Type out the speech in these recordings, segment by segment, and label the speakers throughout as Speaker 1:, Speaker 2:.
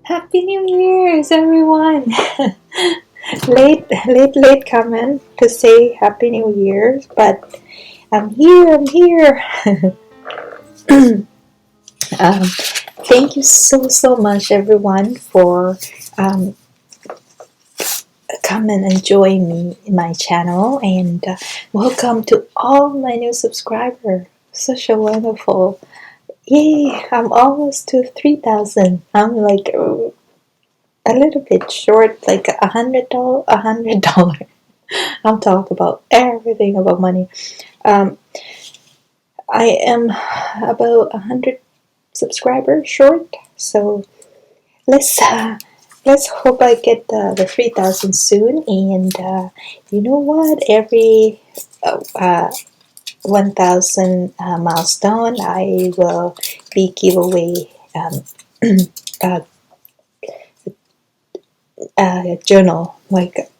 Speaker 1: Happy New Year's, everyone! late comment to say Happy New Year's, but I'm here. I'm here. um, Thank you so much, everyone, for um, come and join me in my channel, and welcome to all my new subscribers. Such a wonderful. Yay! I'm almost to 3,000. I'm like a little bit short, like $100. $100. I'm talking about everything about money. Um, I am about 100 subscribers short, so let's uh, let's hope I get the 3,000 soon. And you know what? Every 1,000 milestone, I will be giveaway a, a journal. Like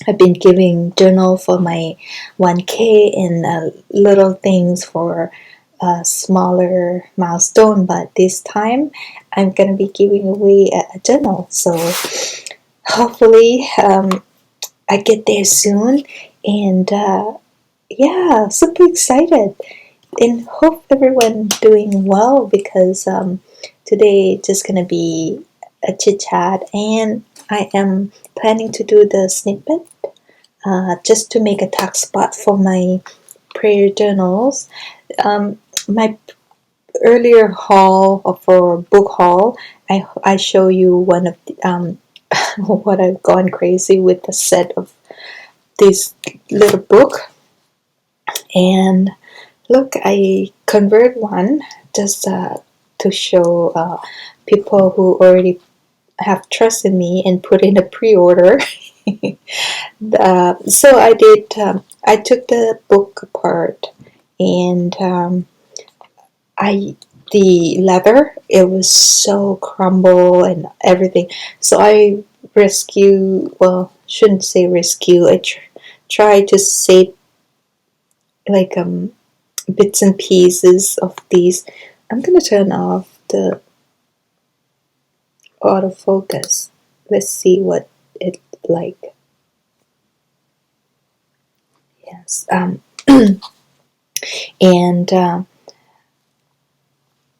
Speaker 1: I've been giving journal for my 1K and little things for a smaller milestone, but this time I'm gonna be giving away a journal. So hopefully I get there soon, and yeah, super excited, and hope everyone doing well, because today just gonna be a chit chat, and I am planning to do the snippet just to make a talk spot for my prayer journals. My earlier haul for book haul, I show you one of the, what I've gone crazy with, a set of this little book, and look, I convert one just to show people who already have trusted me and put in a pre-order. So I did. I took the book apart, and I the leather, it was so crumble and everything. So I rescue. Well, shouldn't say rescue. I try to save like bits and pieces of these. I'm gonna turn off the autofocus. Let's see what it like. Yes. And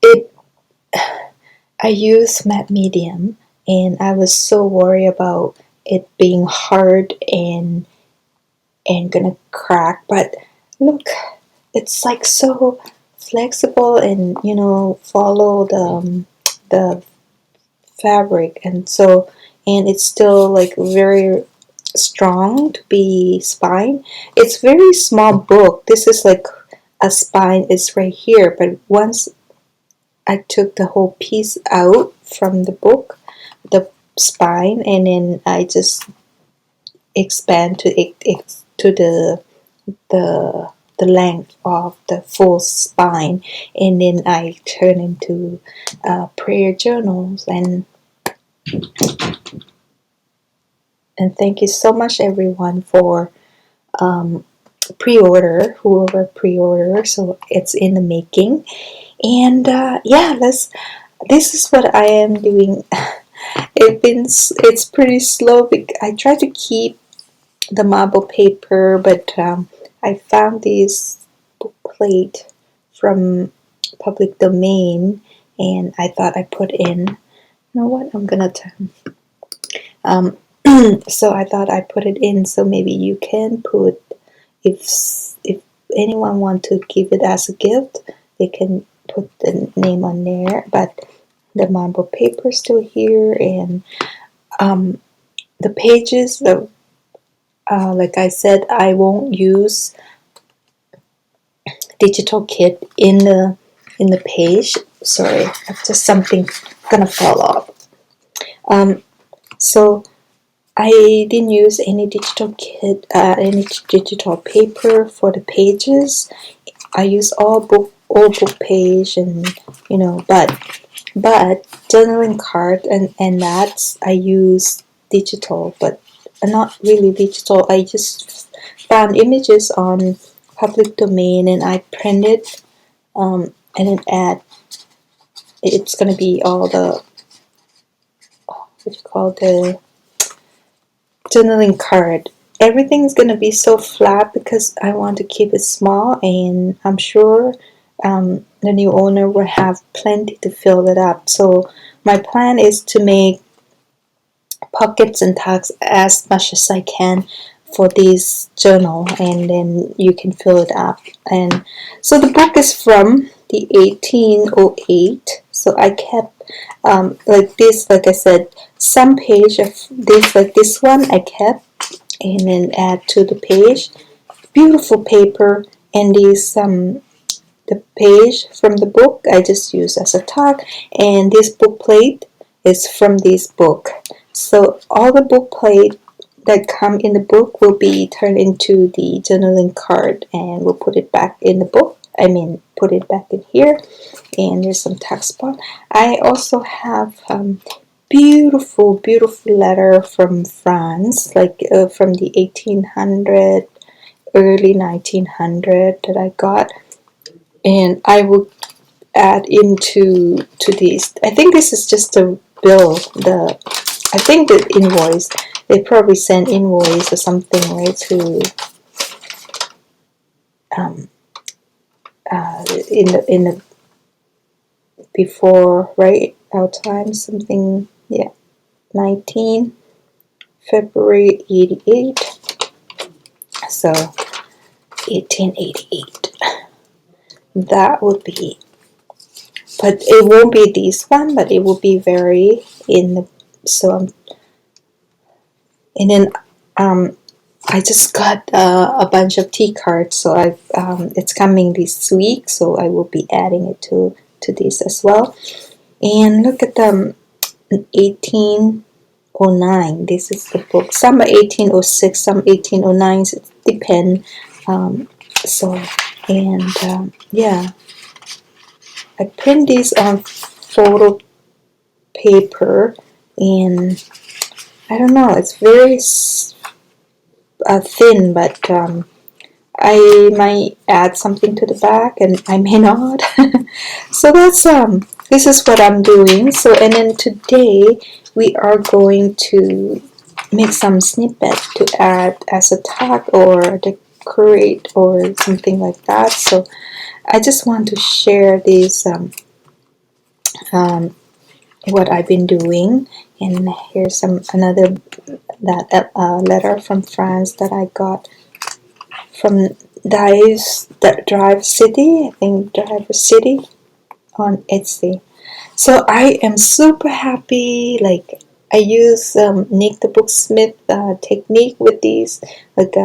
Speaker 1: it I use matte medium, and I was so worried about it being hard and gonna crack, but look, it's like so flexible, and follow the fabric, and so, and it's still like very strong to be spine. It's very small book. This is like a spine is right here, but once I took the whole piece out from the book, the spine, and then I just expand to to the the length of the full spine, and then I turn into prayer journals. And thank you so much, everyone, for um, pre-order, whoever pre-order. So it's in the making, and yeah, let's. This is what I am doing. It's pretty slow. I try to keep the marble paper, but I found this book plate from public domain, and I thought I put in. You know what? I'm gonna turn. Um, so I thought I put it in, so maybe you can put, if anyone want to give it as a gift, they can put the name on there. But the marble paper is still here, and the pages, like I said, I won't use digital kit in the page. Sorry, just something gonna fall off. So I didn't use any digital kit, any digital paper for the pages. I use all book page, and but journaling card and that I use digital, but not really digital. I just found images on public domain, and I printed, and then add. It's gonna be all the what you call the journaling card. Everything's gonna be so flat because I want to keep it small, and I'm sure the new owner will have plenty to fill it up. So my plan is to make pockets and tags as much as I can for this journal, and then you can fill it up. And so the book is from the 1808. So I kept like this, like I said, some page of this, like this one I kept, and then add to the page. Beautiful paper, and these the page from the book I just use as a tag, and this book plate is from this book. So all the book plate that come in the book will be turned into the journaling card, and we'll put it back in the book. I mean, put it back in here, and there's some tag spot. I also have beautiful, beautiful letter from France, like from the 1800, early 1900 that I got, and I will add into to these. I think this is just a bill. I think the invoice. They probably send invoice or something, right? To um, in the before, right, our time, something, yeah, 19 February 88. So 1888. That would be, but it won't be this one, but it will be very in the, so and then I just got a bunch of tea cards, so I've it's coming this week, so I will be adding it to this as well. And look at them, 1809. This is the book. Some are 1806, some 1809. It depends. So and yeah, I print these on photo paper, and I don't know. It's very thin, but I might add something to the back, and I may not. So that's this is what I'm doing. So, and then today we are going to make some snippet to add as a tag or decorate or something like that. So I just want to share this what I've been doing. And here's another that letter from France that I got from Drive City, I think Drive City on Etsy. So I am super happy. Like I use Nick the Booksmith technique with these, like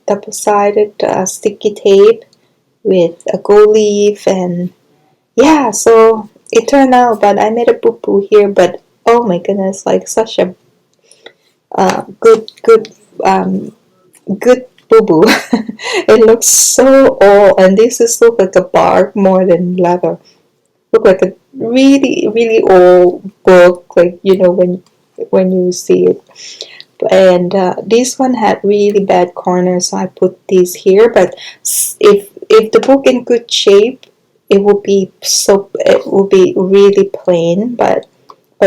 Speaker 1: double-sided sticky tape with a gold leaf, and yeah. So it turned out, but I made a boo boo here. But oh my goodness, like such a um, good boo boo. It looks so old, and this is look like a bark more than leather. Look like a really really old book, like when you see it. And this one had really bad corners, so I put these here. But if the book in good shape, it will be really plain. But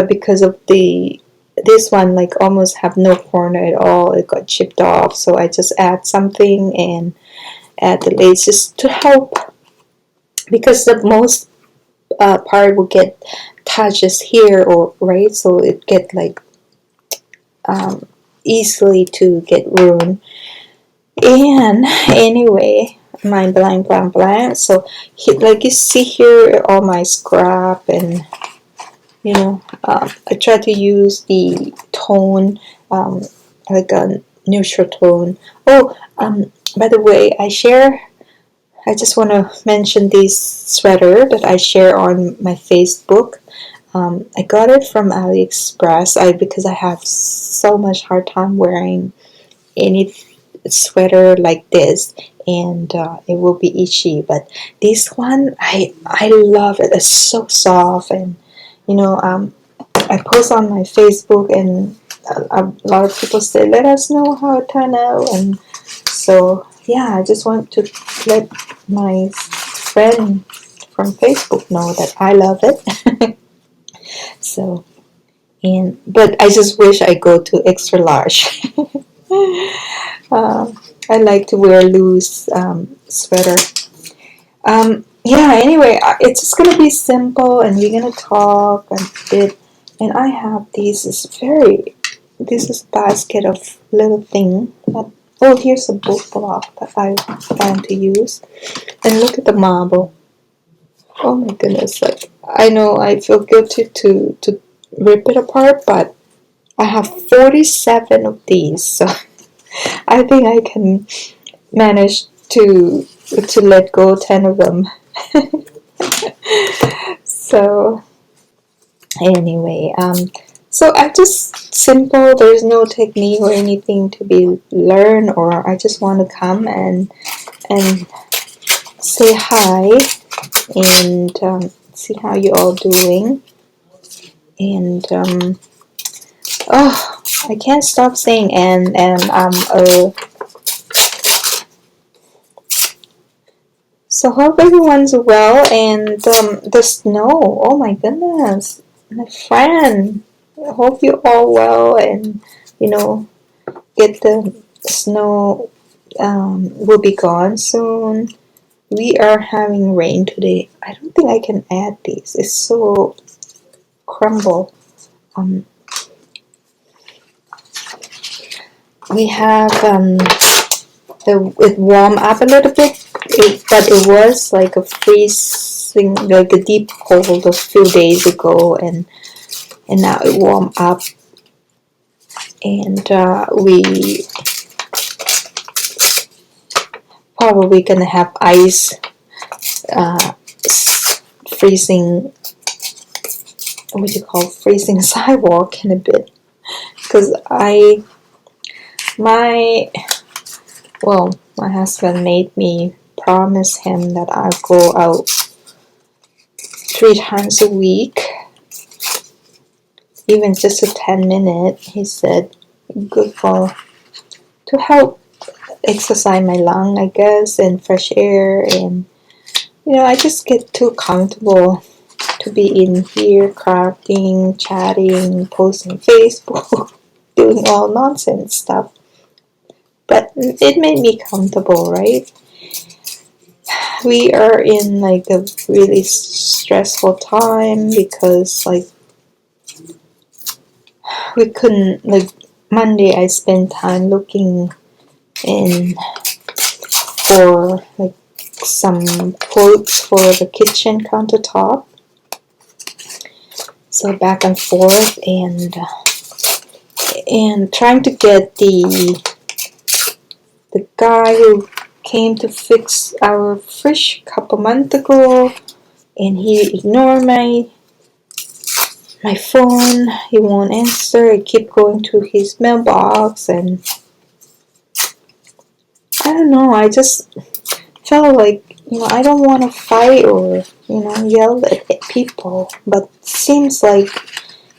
Speaker 1: because of this one like almost have no corner at all, it got chipped off. So I just add something and add the laces to help, because the most part will get touches here, or right, so it get like um, easily to get ruined. And anyway, my blank. So like you see here, all my scrap, and I try to use the tone, like a neutral tone. Oh, by the way, I just want to mention this sweater that I share on my Facebook. I got it from AliExpress because I have so much hard time wearing any sweater like this, and it will be itchy. But this one, I love it. It's so soft, and you know, I post on my Facebook, and a lot of people say, "Let us know how it turned out." And so, yeah, I just want to let my friend from Facebook know that I love it. So, And but I just wish I go to extra large. uh, I like to wear loose sweater. Yeah. Anyway, it's just gonna be simple, and we're gonna talk a bit. And I have these is very. This is basket of little thing. That, oh, here's a book block that I plan to use. And look at the marble. Oh my goodness! Like I know I feel guilty to rip it apart, but I have 47 of these, so I think I can manage to let go 10 of them. So anyway, so I just simple. There's no technique or anything to be learned, or I just want to come and say hi and see how you all doing. And oh, I can't stop saying and so hope everyone's well. And the snow, oh my goodness, my friend, I hope you're all well and you know get the snow will be gone soon. We are having rain today. I don't think I can add these. It's so crumble. Um, we have it warm up a little bit, but it was like a freezing, like a deep cold a few days ago, and now it warmed up, and we probably gonna have ice, uh, freezing. What do you call freezing sidewalk in a bit? Because my my husband made me promise him that I'll go out 3 times a week, even just a 10 minute. He said, good for to help exercise my lung, I guess, and fresh air, and I just get too comfortable to be in here crafting, chatting, posting Facebook, doing all nonsense stuff. But it made me comfortable, right? We are in like a really stressful time because like we couldn't like Monday I spent time looking in for like some quotes for the kitchen countertop. So back and forth and trying to get the guy who came to fix our fridge a couple months ago, and he ignored my phone. He won't answer. I keep going to his mailbox, and I don't know. I just felt like I don't want to fight or yell at people, but it seems like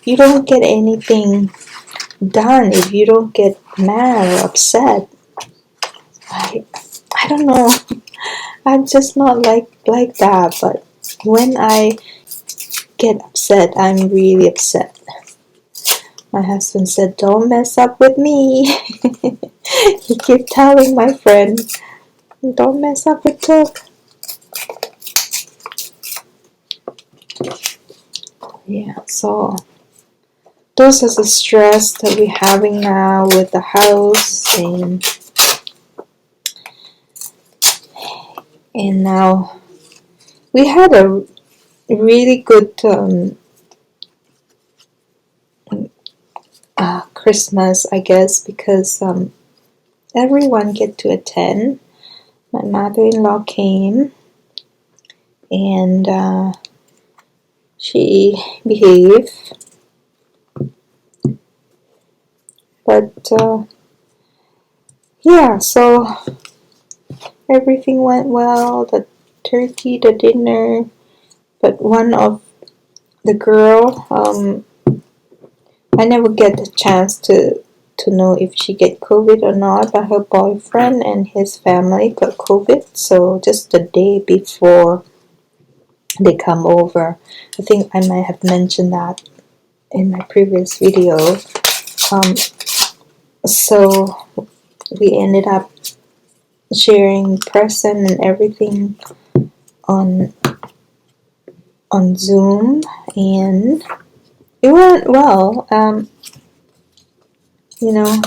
Speaker 1: you don't get anything done if you don't get mad or upset. I don't know. I'm just not like that, but when I get upset, I'm really upset. My husband said, don't mess up with me. He kept telling my friend, don't mess up with Took. Yeah, so those are the stress that we're having now with the house, and now we had a really good Christmas, I guess, because everyone get to attend. My mother-in-law came, and she behaved, but yeah, so everything went well. The turkey, the dinner, but one of the girl, I never get the chance to know if she get COVID or not, but her boyfriend and his family got COVID, so just the day before they come over. I think I might have mentioned that in my previous video. Um, so we ended up sharing present and everything on Zoom, and it went well. You know,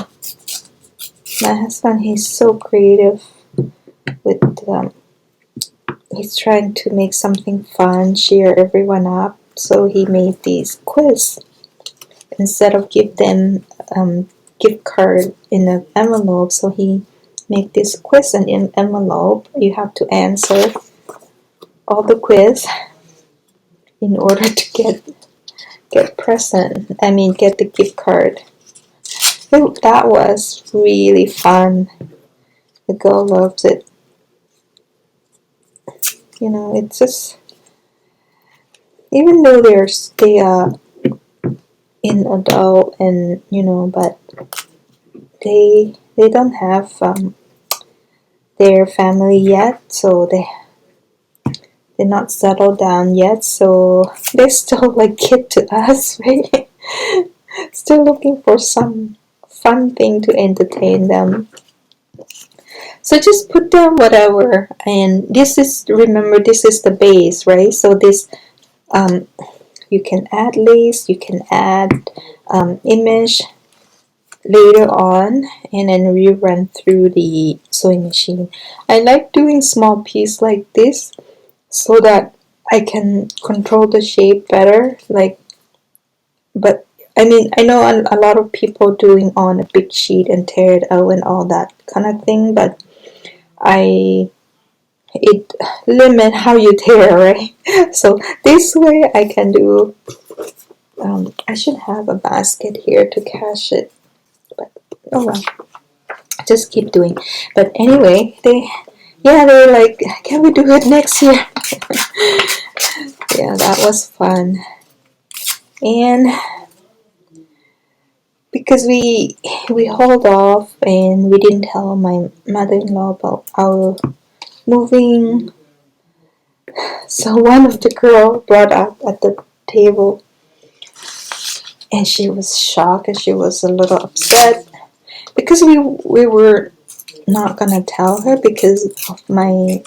Speaker 1: my husband, he's so creative with he's trying to make something fun, cheer everyone up. So he made these quiz instead of give them gift card in an envelope. So he made this quiz in an envelope. You have to answer all the quiz in order to get present. I mean, get the gift card. That was really fun. The girl loves it. You know, it's just, even though they are in adult, and but they don't have their family yet, so they're not settled down yet, so they're still like kid to us, right? Still looking for some fun thing to entertain them. So just put down whatever, and remember, this is the base, right? So this, you can add lace, you can add image later on, and then rerun through the sewing machine. I like doing small piece like this so that I can control the shape better. But I mean, I know a lot of people doing on a big sheet and tear it out and all that kind of thing, but it limit how you tear, right? So this way I can do. I should have a basket here to cache it, but oh well, just keep doing. But anyway, they're like, can we do it next year? Yeah, that was fun. And because we hold off and we didn't tell my mother-in-law about our moving, so one of the girl brought up at the table, and she was shocked and she was a little upset because we were not gonna tell her because of my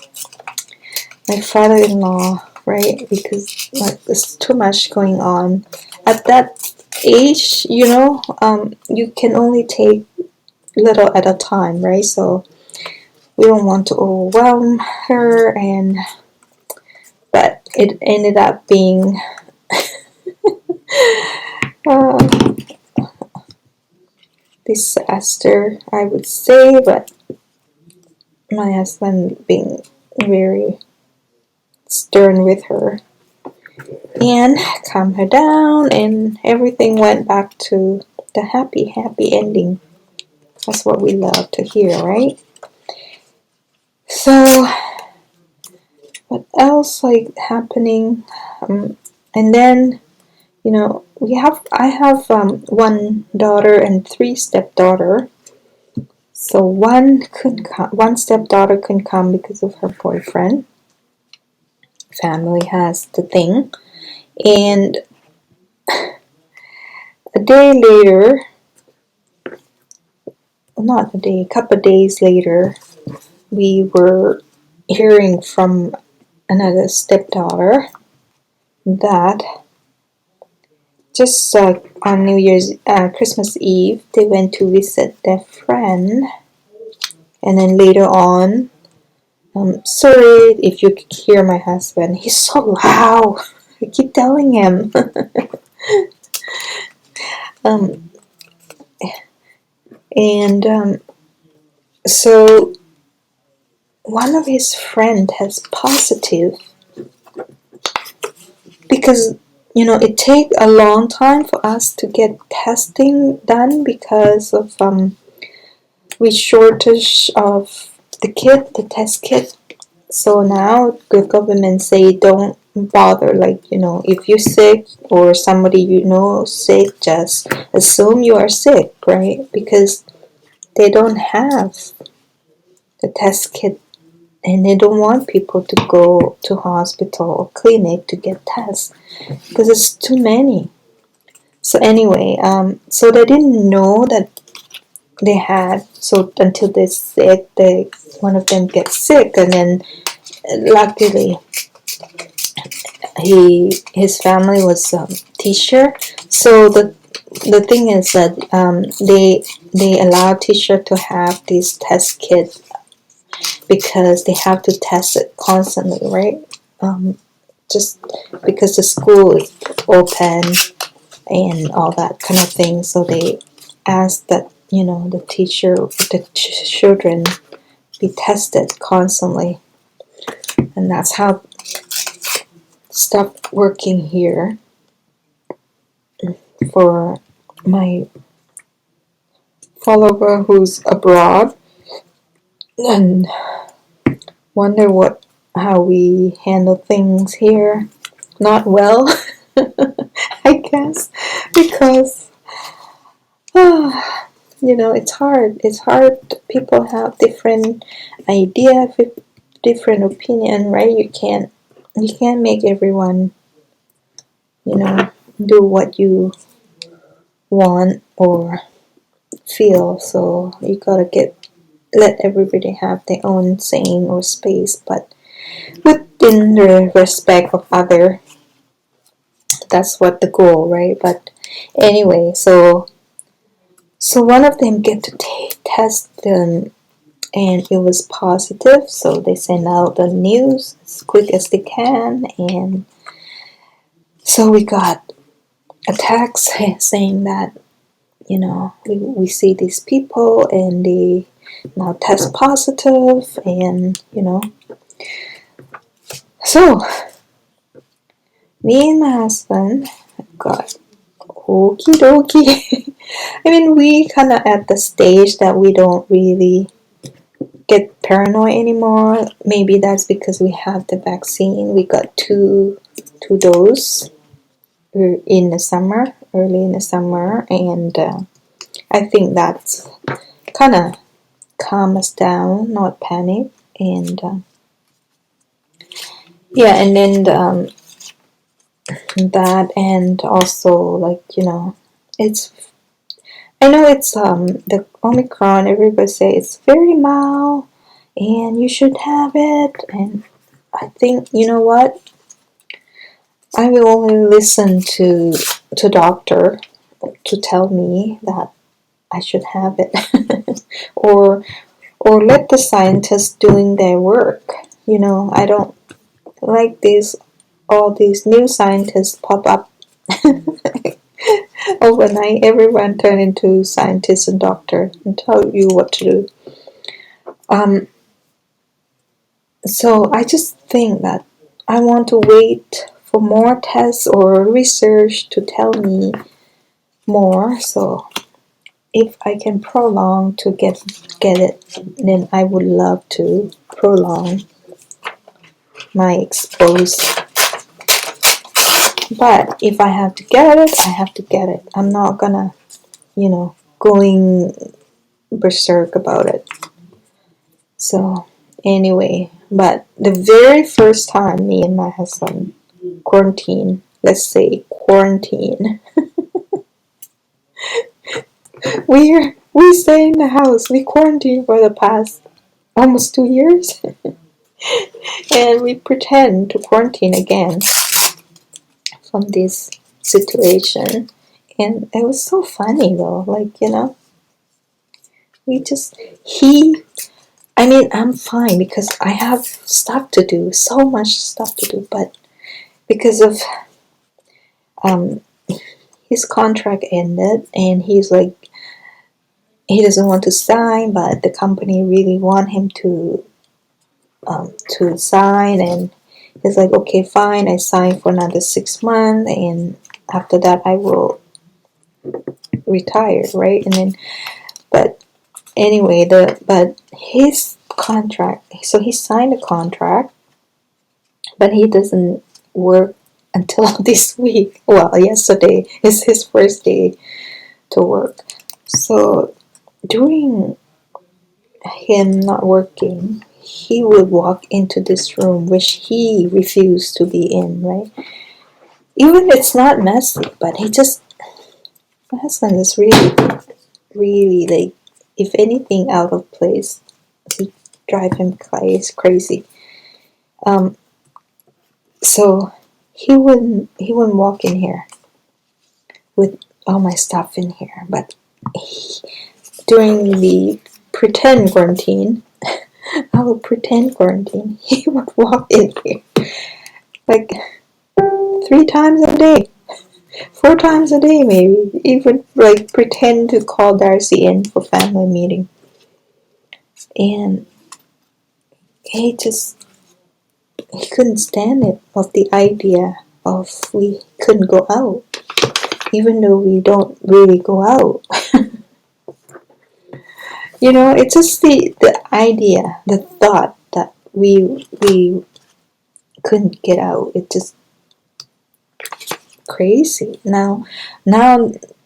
Speaker 1: father-in-law, right? Because like there's too much going on at that age. You can only take little at a time, right? So we don't want to overwhelm her, but it ended up being uh, disaster, I would say. But my husband being very stern with her and calmed her down, and everything went back to the happy ending. That's what we love to hear, right? So what else like happening? And then I have one daughter and three stepdaughter. So one stepdaughter couldn't come because of her boyfriend. Family has the thing, and a day later, not a day, a couple of days later, we were hearing from another stepdaughter that just on Christmas Eve, they went to visit their friend, and then later on, sorry if you could hear my husband, he's so loud. I keep telling him. um, and so one of his friend has positive, because it take a long time for us to get testing done because of we shortage of the test kit. So now the government say don't bother, like if you're sick or somebody sick, just assume you are sick, right? Because they don't have the test kit, and they don't want people to go to hospital or clinic to get tests because it's too many. So anyway, so they didn't know that they had, so until they're sick, one of them gets sick, and then luckily his family was teacher. So the thing is that they allow teacher to have this test kit because they have to test it constantly, right? Just because the school is open and all that kind of thing, so they ask that the children be tested constantly, and that's how stopped working here for my follower who's abroad and wonder how we handle things here. Not well, I guess, because it's hard. It's hard. People have different idea, different opinion, right? You can't make everyone, do what you want or feel. So you gotta let everybody have their own saying or space, but within the respect of other. That's what the goal, right? But anyway, so one of them get to test them, and it was positive. So they send out the news as quick as they can, and so we got a text saying that we see these people and they now test positive, and so me and my husband got okie dokie. I mean, we kind of at the stage that we don't really get paranoid anymore. Maybe that's because we have the vaccine. We got two doses in the summer, early in the summer, and I think that's kind of calm us down, not panic, and yeah, and then that, and also like it's I know it's the Omicron. Everybody say it's very mild, and you should have it. And I think what, I will only listen to doctor to tell me that I should have it, or let the scientists doing their work. I don't like all these new scientists pop up overnight. Everyone turn into scientist and doctor and tell you what to do. So I just think that I want to wait for more tests or research to tell me more. So if I can prolong to get it, then I would love to prolong my exposed. But if I have to get it, I have to get it. I'm not gonna, going berserk about it. So anyway, but the very first time me and my husband quarantine, let's say quarantine, we stay in the house. We quarantine for the past almost 2 years, and we pretend to quarantine again from this situation. And it was so funny though, like we just he. I mean, I'm fine because I have stuff to do, so much stuff to do, but because of um, his contract ended, and he's like, he doesn't want to sign, but the company really want him to sign, and he's like, okay, fine, I sign for another 6 months, and after that I will retire, right? And then, but anyway, but his contract, so he signed a contract, but he doesn't work until this week. Well, yesterday is his first day to work. So during him not working, he would walk into this room which he refused to be in, right? Even it's not messy, but My husband is really like, if anything out of place, he drive him crazy. Um, so he wouldn't walk in here with all my stuff in here. But during the pretend quarantine, our pretend quarantine, he would walk in here like 3 times a day, 4 times a day maybe. He would like pretend to call Darcy in for family meeting, and he couldn't stand it of the idea of we couldn't go out, even though we don't really go out. It's just the idea, the thought that we couldn't get out. It's just crazy. Now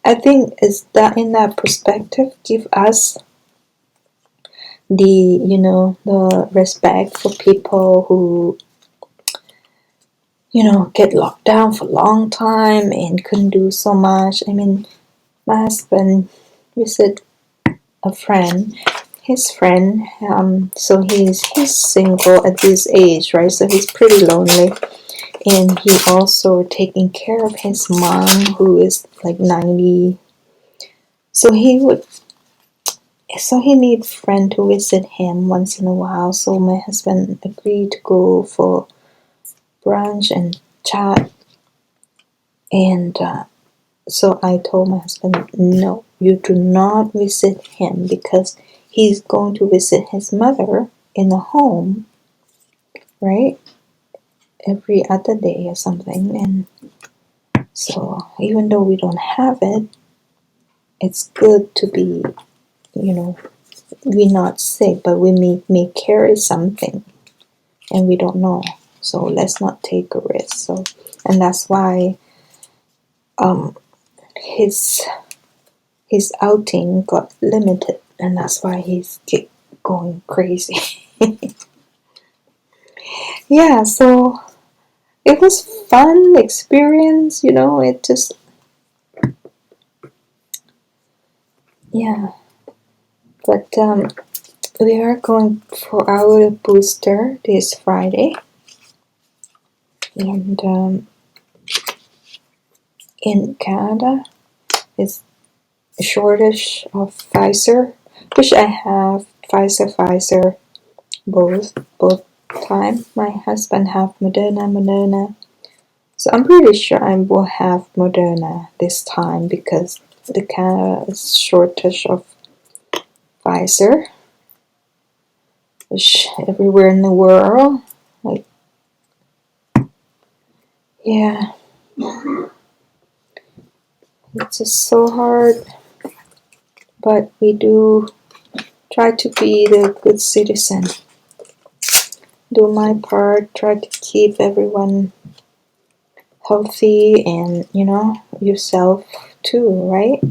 Speaker 1: I think is that in that perspective give us the respect for people who get locked down for a long time and couldn't do so much. I mean, my husband visited a friend, his friend. So he's single at this age, right? So he's pretty lonely, and he also taking care of his mom who is like 90. So he needs friend to visit him once in a while. So my husband agreed to go for brunch and chat, and so I told my husband, no, you do not visit him because he's going to visit his mother in the home, right? Every other day or something. And so even though we don't have it, it's good to be, we're not sick, but we may carry something and we don't know. So let's not take a risk. So, and that's why his outing got limited, and that's why he's going crazy. Yeah, so it was fun experience, it just, yeah. But we are going for our booster this Friday, and in Canada it's a shortage of Pfizer, which I have Pfizer both time. My husband have Moderna. So I'm pretty sure I will have Moderna this time because the Canada is shortage of Pfizer, which everywhere in the world, like, yeah, it's just so hard. But we do try to be the good citizen, do my part, try to keep everyone healthy, and yourself too, right?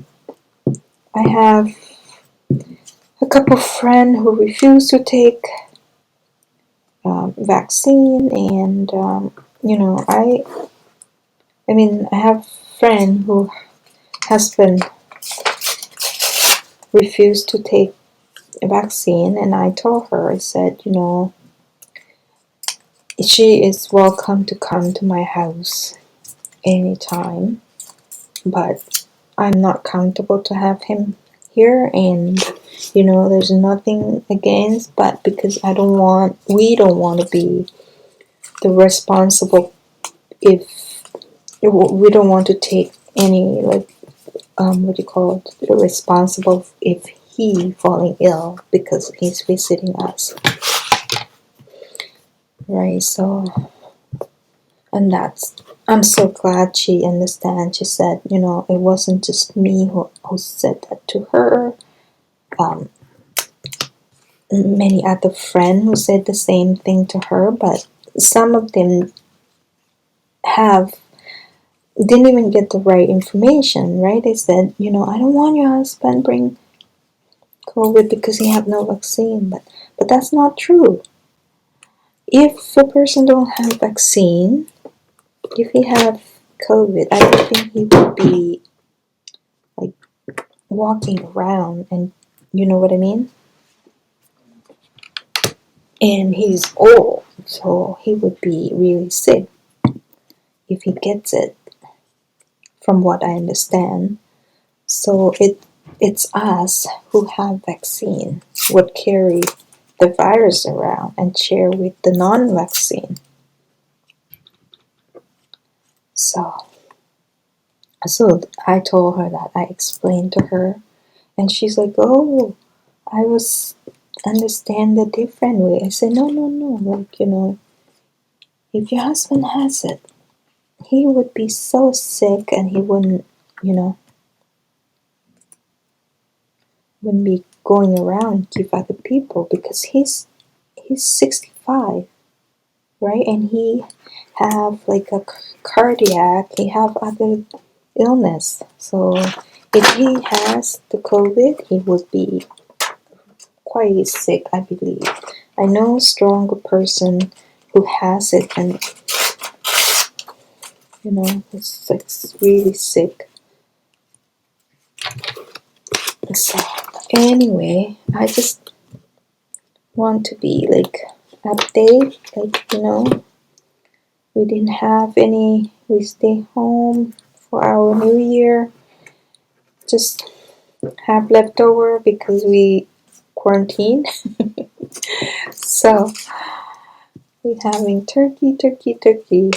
Speaker 1: I have a couple of friends who refuse to take vaccine, and I have a friend who husband refused to take a vaccine, and I told her, I said, she is welcome to come to my house anytime, but I'm not comfortable to have him here, and there's nothing against, but because we don't want to be the responsible, if we don't want to take any, like, what do you call it, responsible if he falling ill because he's visiting us, right? So, and I'm so glad she understands. She said, it wasn't just me who said that to her. Many other friends who said the same thing to her, but some of them didn't even get the right information, right? They said, I don't want your husband bring COVID because he have no vaccine, but that's not true. If a person don't have vaccine, if he have COVID, I don't think he would be like walking around, and you know what I mean? And he's old, so he would be really sick if he gets it, from what I understand. So it's us who have vaccine would carry the virus around and share with the non-vaccine. So so I told her that, I explained to her, and she's like, "Oh, I was understand the different way." I said, "No, no, no. Like, if your husband has it, he would be so sick, and he wouldn't be going around and give other people, because he's 65, right? And he have like a cardiac, he have other illness. So if he has the COVID, he would be quite sick, I believe. I know a stronger person who has it, and it's like really sick. So anyway, I just want to be like update, like we didn't have any. We stay home for our New Year. Just have leftover because we quarantine. So we're having turkey, turkey, turkey.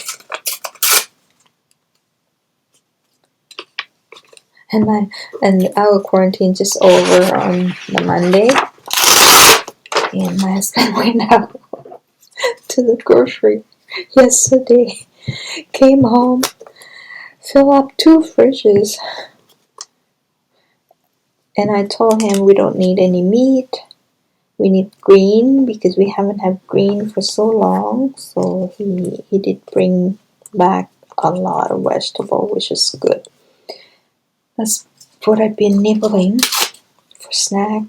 Speaker 1: And our quarantine just over on the Monday. And my husband went out to the grocery yesterday. Came home, fill up 2 fridges. And I told him we don't need any meat. We need green because we haven't had green for so long. So he did bring back a lot of vegetable, which is good. That's what I've been nibbling for snack.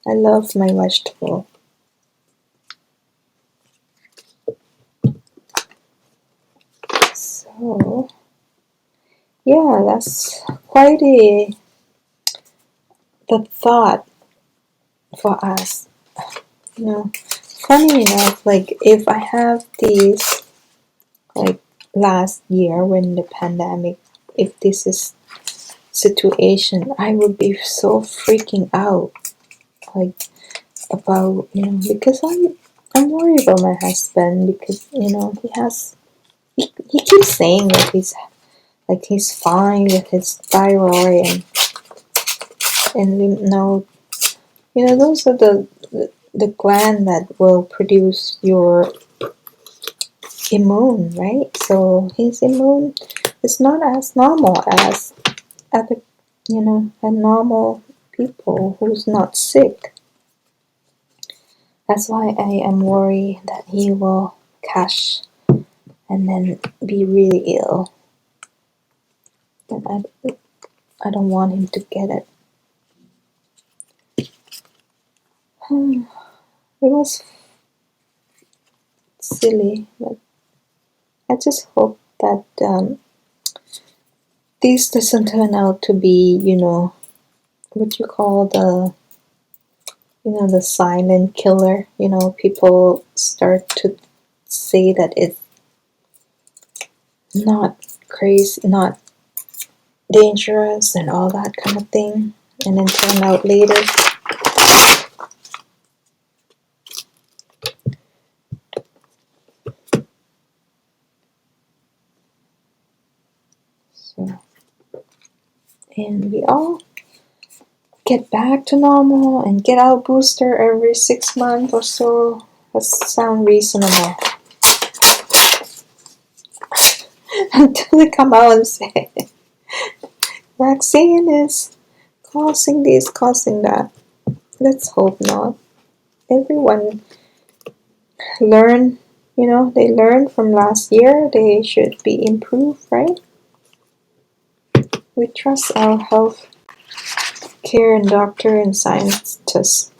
Speaker 1: I love my vegetable. So yeah, that's quite the thought for us. Funny enough, like if I have these, like last year when the pandemic, if this is situation, I would be so freaking out, like about because I'm worried about my husband, because he keeps saying that he's fine with his thyroid and lymph node. Those are the gland that will produce your immune, right? So his immune is not as normal as other, a normal people who's not sick. That's why I am worried that he will catch and then be really ill. And I don't want him to get it. It was silly, but I just hope that this doesn't turn out to be, what you call the silent killer. People start to say that it's not crazy, not dangerous, and all that kind of thing, and then turn out later. So, and we all get back to normal and get our booster every 6 months or so. That sounds reasonable. Until they come out and say vaccine is causing this, causing that. Let's hope not. Everyone learn, they learned from last year. They should be improved, right? We trust our health care and doctor and scientists.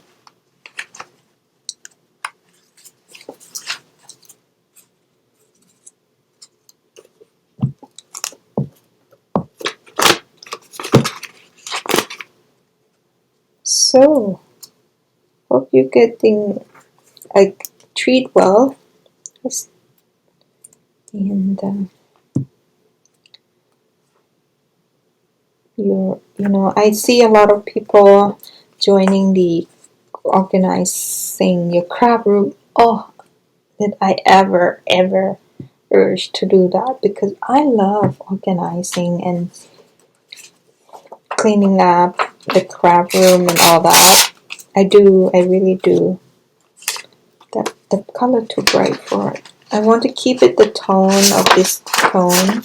Speaker 1: So, hope you're getting like treat well, and I see a lot of people joining the organizing your crab room. Oh, did I ever urge to do that, because I love organizing and cleaning up the crab room and all that. I really do. The color too bright for it. I want to keep it the tone of this tone.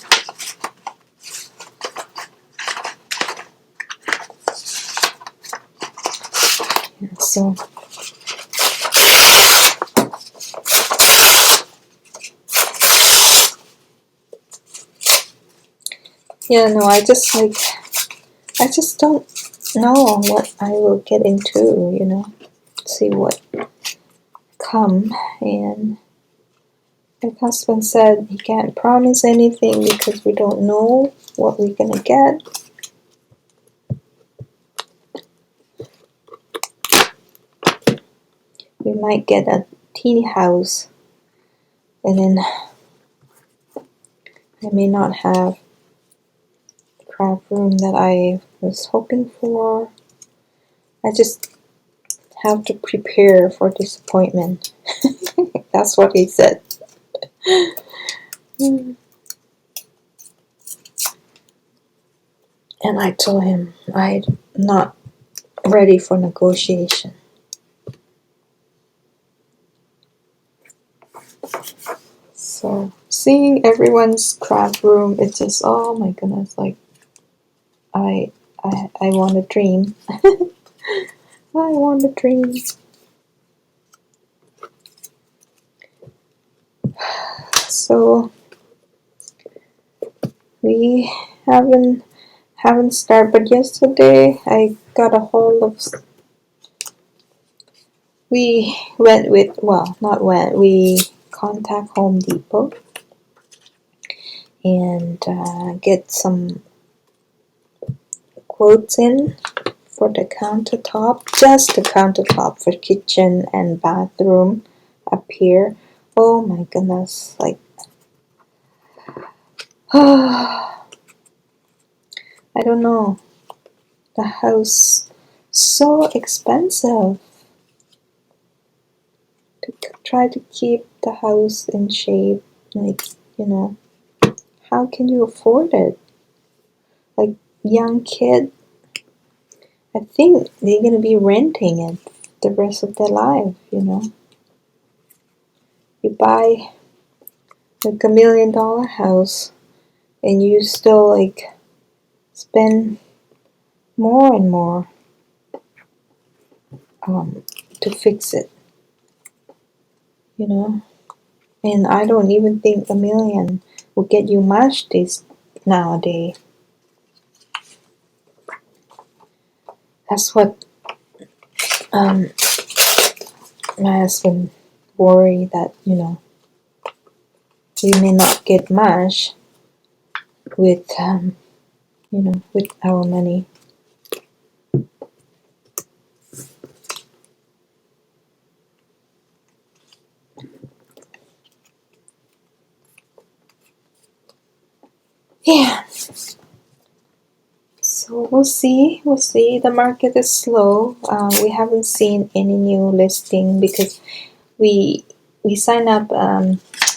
Speaker 1: So yeah, no, I just don't know what I will get into, see what come. And my husband said he can't promise anything because we don't know what we're gonna get. We might get a teeny house, and then I may not have the crab room that I was hoping for. I just have to prepare for disappointment. That's what he said. And I told him I'm not ready for negotiation. So seeing everyone's crab room, it's just, oh my goodness, like I want a dream. I want a dream. So we haven't started, but yesterday I got a hold of. We went with, well, not went. We contact Home Depot and get some quotes in for the countertop, just the countertop for kitchen and bathroom up here. Oh my goodness, like I don't know, the house so expensive. To try to keep the house in shape, like, how can you afford it? Like, young kid, I think they're gonna be renting it the rest of their life. You buy like $1 million house and you still like spend more and more to fix it. And I don't even think $1 million will get you much this nowadays. That's what my husband worry that we may not get much with with our money. Yeah. So we'll see. We'll see. The market is slow. We haven't seen any new listing because we signed up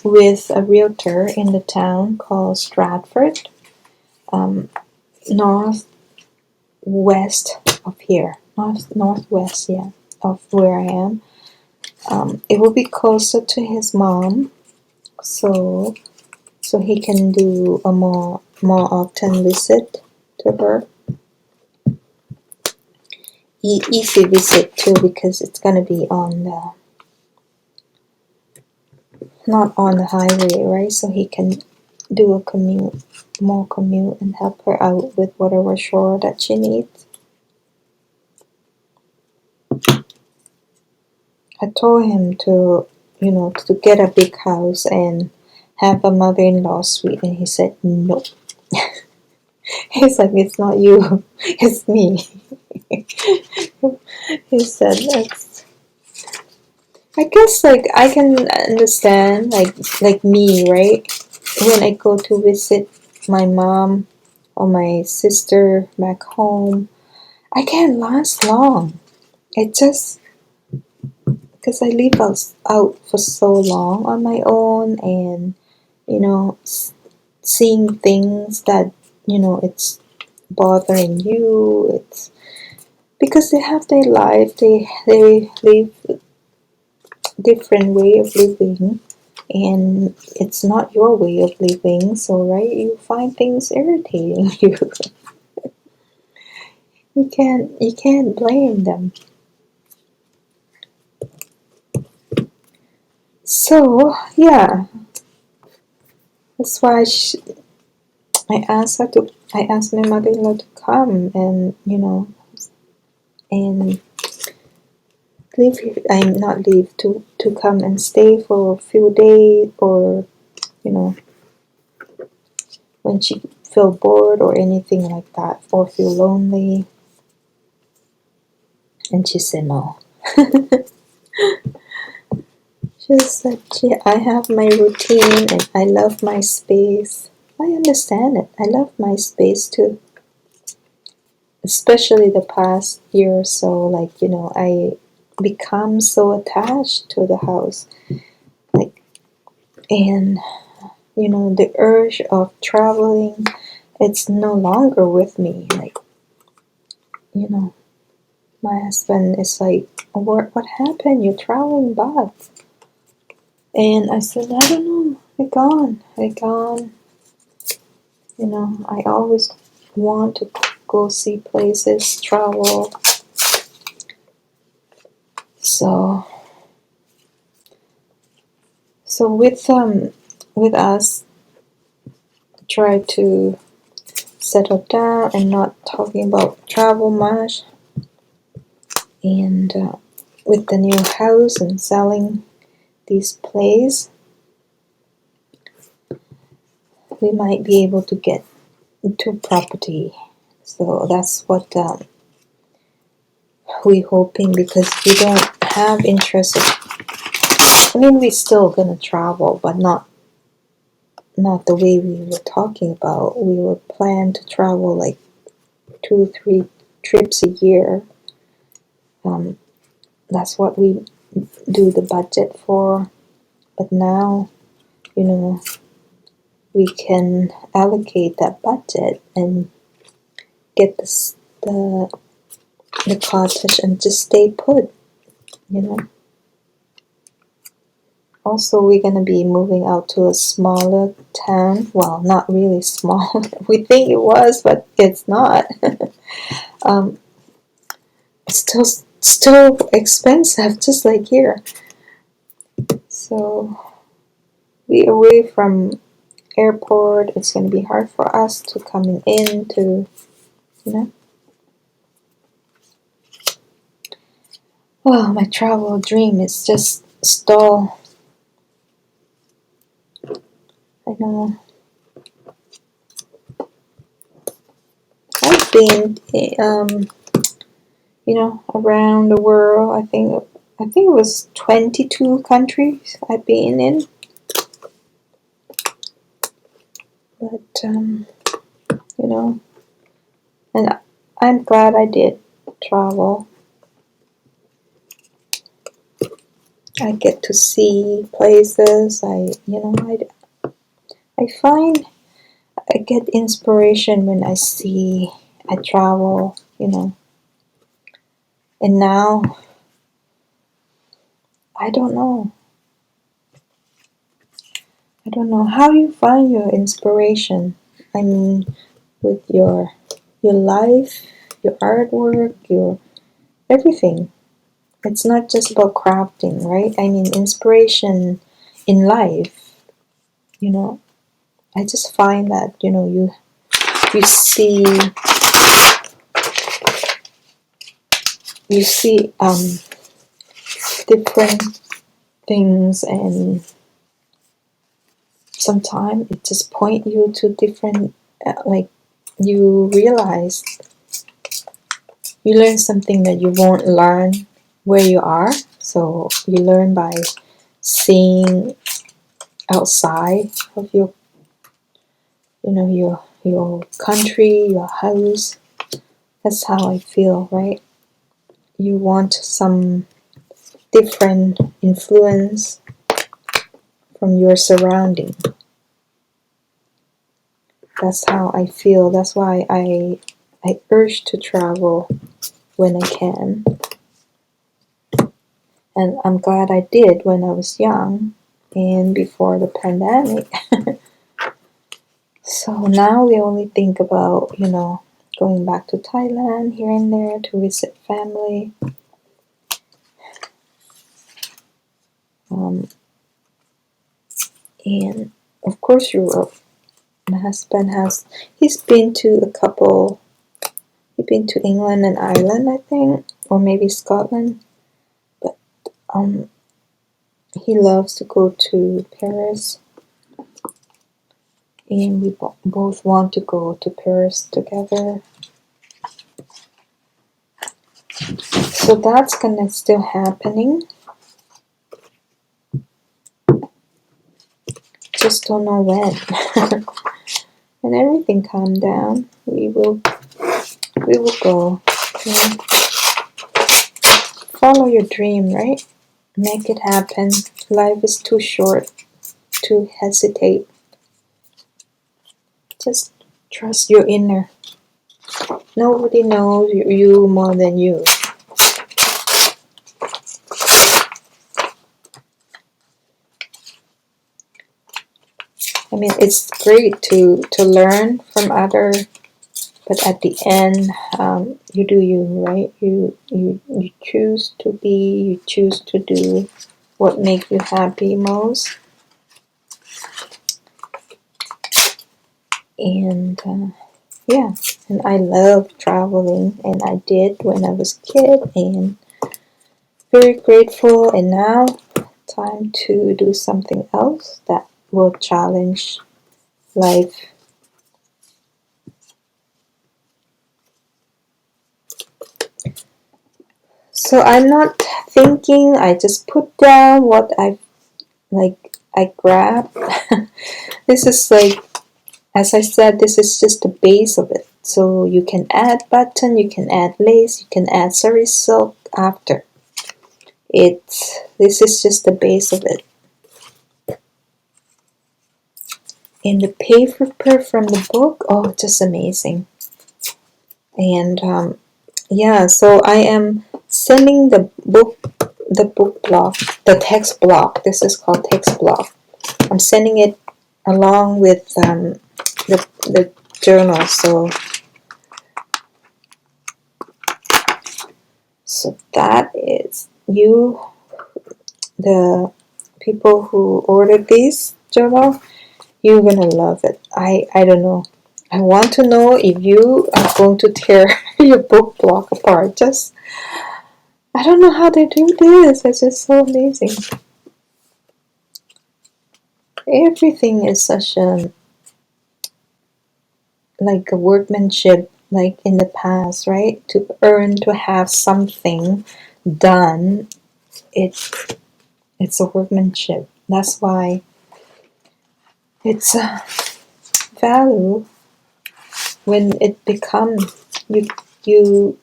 Speaker 1: with a realtor in the town called Stratford, northwest of here, northwest, yeah, of where I am. It will be closer to his mom, so he can do a more often visit to her. Easy visit too, because it's gonna be on the not on the highway, right? So he can do a more commute, and help her out with whatever chore that she needs. I told him to get a big house and have a mother-in-law suite, and he said no. He's like, it's not you, it's me. He said that's. I guess like I can understand like me, right? When I go to visit my mom or my sister back home, I can't last long. It just because I live out for so long on my own, and you know, seeing things that it's bothering you. It's because they have their life. They live different way of living, and it's not your way of living. So right, you find things irritating you. You can't blame them. So yeah, that's why I asked my mother-in-law to come and and leave. I'm not leave to come and stay for a few days, or you know when she feel bored or anything like that, or feel lonely. And she said no. She said, I have my routine and I love my space. I understand it. I love my space too. Especially the past year or so, like, I become so attached to the house. Like, and, the urge of traveling, it's no longer with me. Like, you know, my husband is like, what happened? You're traveling back. And I said, I don't know. I gone. I gone. I always want to go see places, travel. So, with us, try to settle down and not talking about travel much. And with the new house and selling this place, we might be able to get into property. So that's what we're hoping, because we don't have interest. I mean, we're still gonna travel, but not the way we were talking about. We were planned to travel like 2, 3 trips a year. That's what we do the budget for. But now, you know, we can allocate that budget and get the cottage and just stay put. You know. Also, we're gonna be moving out to a smaller town. Well, not really small. We think it was, but it's not. um, still expensive, just like here. So we away from airport. It's gonna be hard for us to coming in to, you know. Oh, my travel dream is just stall. I know. I've been, around the world. I think it was 22 countries I've been in. But you know, and I'm glad I did travel. I get to see places. I find I get inspiration when I travel. And now I don't know. I don't know. How do you find your inspiration? I mean, with your life, your artwork, your everything. It's not just about crafting, right? I mean, inspiration in life. You know, I just find that you see different things, and sometimes it just point you to different like you realize you learn something that you won't learn where you are. So you learn by seeing outside of your country, your house. That's how I feel, right? You want some different influence from your surrounding. That's how I feel. That's why I urge to travel when I can. And I'm glad I did when I was young and before the pandemic. So now we only think about, going back to Thailand here and there to visit family. Um, and of course Europe. My husband he's been to he's been to England and Ireland, I think, or maybe Scotland. But um, he loves to go to Paris, and we both want to go to Paris together. So that's gonna still happening. Just don't know when. When everything calm down, we will go. Yeah. Follow your dream, right? Make it happen. Life is too short to hesitate. Just trust your inner. Nobody knows you more than you. I mean, it's great to learn from others, but at the end, you do you, right? You choose to be, you choose to do what makes you happy most. And yeah, and I love traveling, and I did when I was a kid, and very grateful. And now, time to do something else that will challenge life. So I'm not thinking, I just put down what I grab. This is like, as I said, this is just the base of it. So you can add button, you can add lace, you can add sari silk after. This is just the base of it. And the paper from the book, oh, just amazing. And yeah, so I am sending the book block, the text block. This is called text block. I'm sending it along with the journal. So that is the people who ordered this journal. You're gonna love it. I don't know. I want to know if you are going to tear your book block apart. Just I don't know how they do this. It's just so amazing. Everything is such like a workmanship, like in the past, right? To have something done, it's a workmanship. That's why it's a value when it becomes you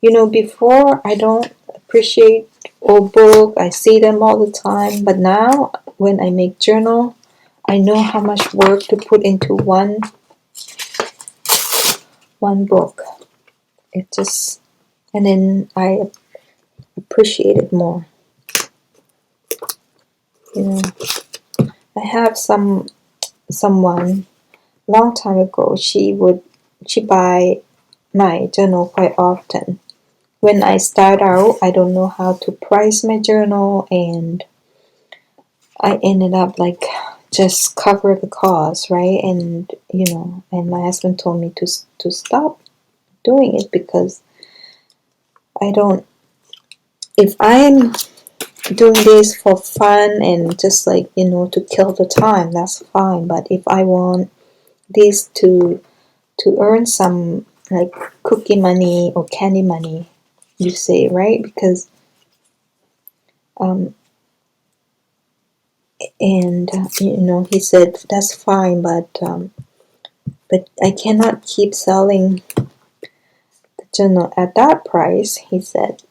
Speaker 1: you before I don't appreciate old book. I see them all the time, but now when I make journal, I know how much work to put into one book. It just and then I appreciate it more. You know, I have someone long time ago. She buy my journal quite often. When I start out, I don't know how to price my journal, and I ended up like just cover the cost, right? And and my husband told me to stop doing it because I don't. If I'm doing this for fun and just like to kill the time, that's fine. But if I want this to to earn some like cookie money or candy money, you say, right? Because um, and he said that's fine, but I cannot keep selling the journal at that price. He said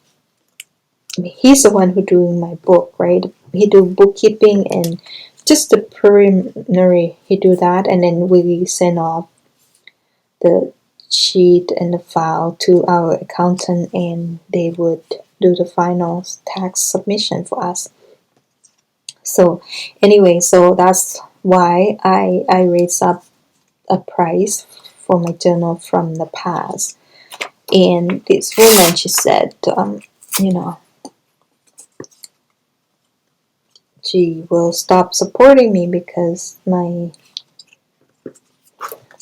Speaker 1: he's the one who doing my book, right? He do bookkeeping and just the preliminary. He do that, and then we send off the sheet and the file to our accountant, and they would do the final tax submission for us. So anyway, so that's why I raised up a price for my journal from the past. And this woman, she said, you know, she will stop supporting me because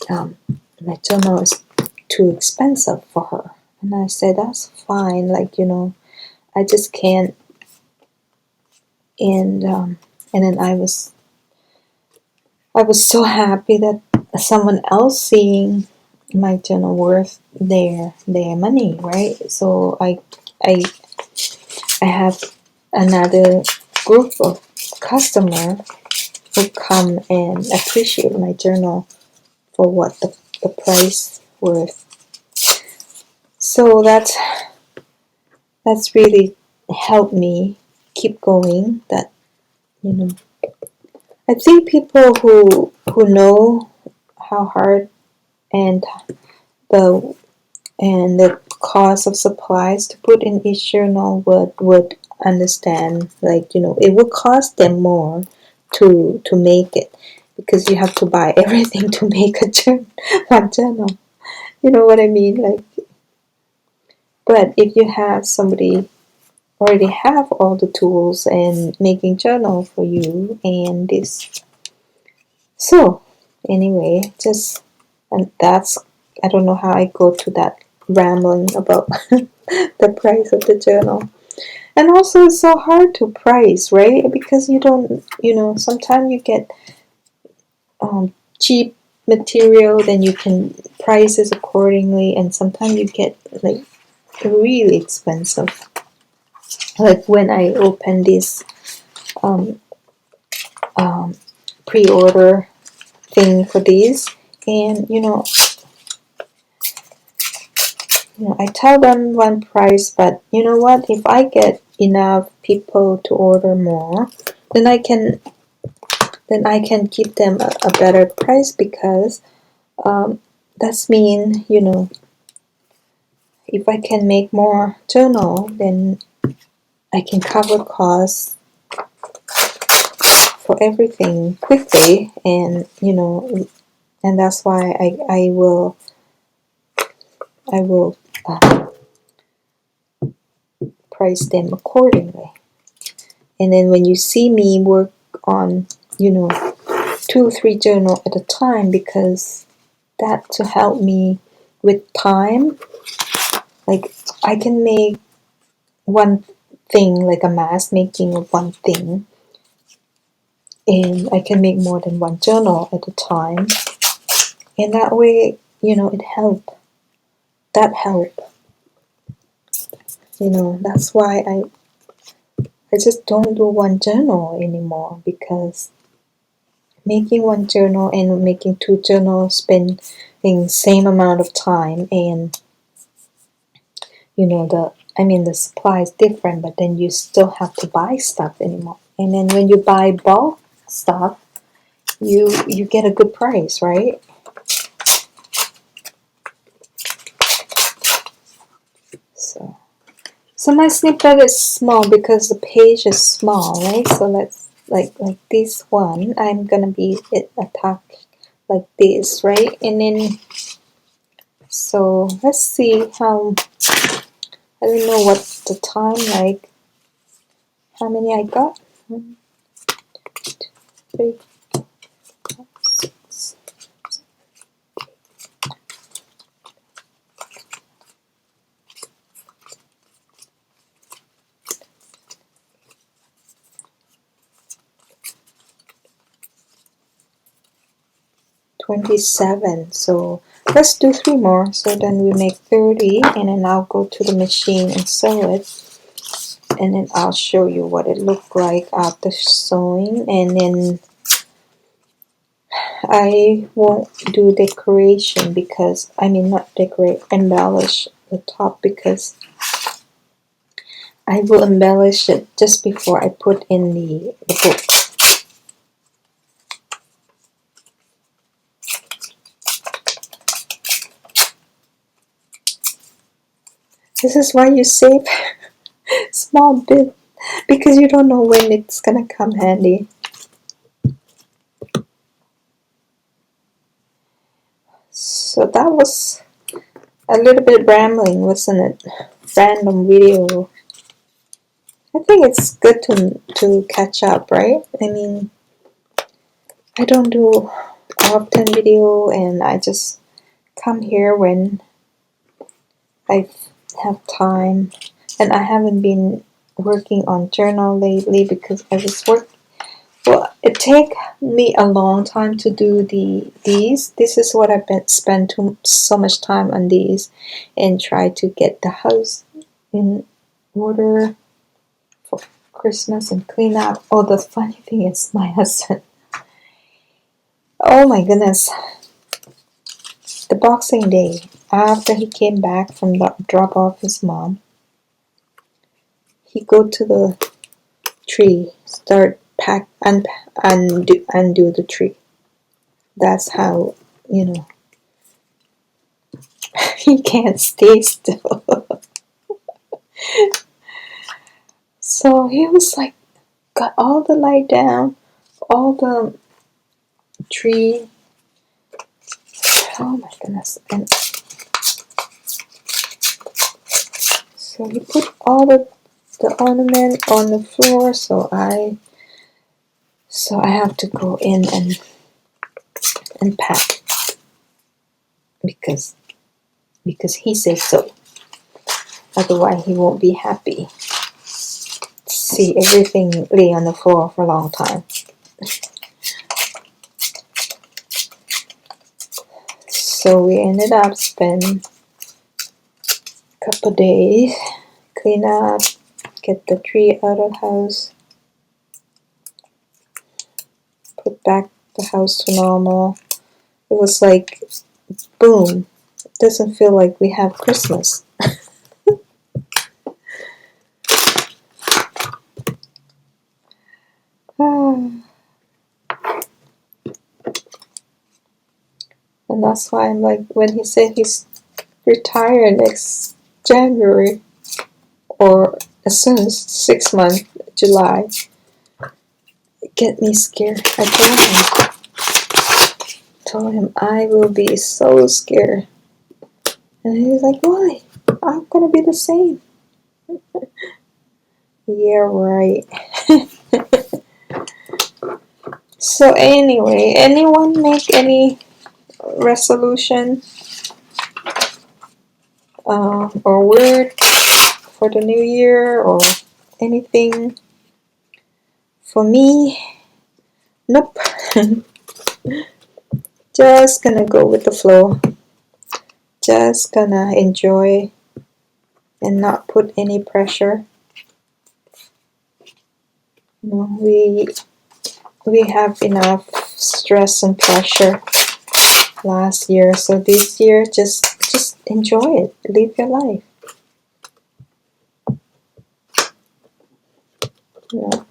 Speaker 1: um, my journal is too expensive for her. And I said, that's fine. Like, I just can't. And then I was so happy that someone else seeing my journal worth their money, right? So I I have another group of customer who come and appreciate my journal for what the price worth. So that's really helped me keep going. That you know, I think people who know how hard and the the cost of supplies to put in each journal would understand, like it would cost them more to make it, because you have to buy everything to make one journal. You know what I mean? Like, but if you have somebody already have all the tools and making journal for you and this, so anyway, just and that's I don't know how I go to that rambling about the price of the journal. And also it's so hard to price, right? Because you don't, sometimes you get cheap material, then you can price it accordingly, and sometimes you get like really expensive. Like when I opened this um, um, pre-order thing for these, and I tell them one price, but you know what? If I get enough people to order more, then I can give them a better price, because that's mean, if I can make more journal, then I can cover costs for everything quickly, and that's why I will price them accordingly. And then when you see me work on, 2 or 3 journal at a time, because that to help me with time. Like I can make one thing, like a mask making of one thing, and I can make more than one journal at a time, and that way, it help. That help. That's why I just don't do one journal anymore, because making one journal and making 2 journals spending same amount of time, and the supply is different, but then you still have to buy stuff anymore. And then when you buy bulk stuff, you get a good price, right? So my snippet is small because the page is small, right? So let's like this one, I'm gonna be it attached like this, right? And then so let's see how, I don't know what the time, like how many I got. 1, 2, 3, 4, 6, 27. So Let's do 3 more, so then we make 30, and then I'll go to the machine and sew it, and then I'll show you what it looked like after sewing. And then I won't do decoration because, I mean not decorate, embellish the top, because I will embellish it just before I put in the book. This is why you save small bit, because you don't know when it's gonna come handy. So that was a little bit rambling, wasn't it? Random video. I think it's good to catch up, right? I mean, I don't do often video, and I just come here when I have time. And I haven't been working on journal lately because I was working. Well, it take me a long time to do these. This is what I've been spent so much time on these, and try to get the house in order for Christmas and clean up. Oh, the funny thing is, my husband. Oh my goodness, the Boxing Day after he came back from the drop off his mom, he go to the tree, start undo the tree. That's how, you know, he can't stay still. So he was like, got all the light down, all the tree. Oh my goodness. And so he put all the ornament on the floor, so I have to go in and pack, because he says so. Otherwise he won't be happy. See everything lay on the floor for a long time. So we ended up spending a couple days, clean up, get the tree out of the house, put back the house to normal. It was like, boom, it doesn't feel like we have Christmas. And that's why I'm like, when he said he's retired next January, or as soon as 6 months, July, it get me scared. I told him I will be so scared. And he's like, why? I'm gonna be the same. Yeah, right. So anyway, anyone make any resolution or word for the new year or anything? For me, nope. Just gonna go with the flow. Just gonna enjoy and not put any pressure. You know, we have enough stress and pressure last year, so this year just enjoy it. Live your life. You know.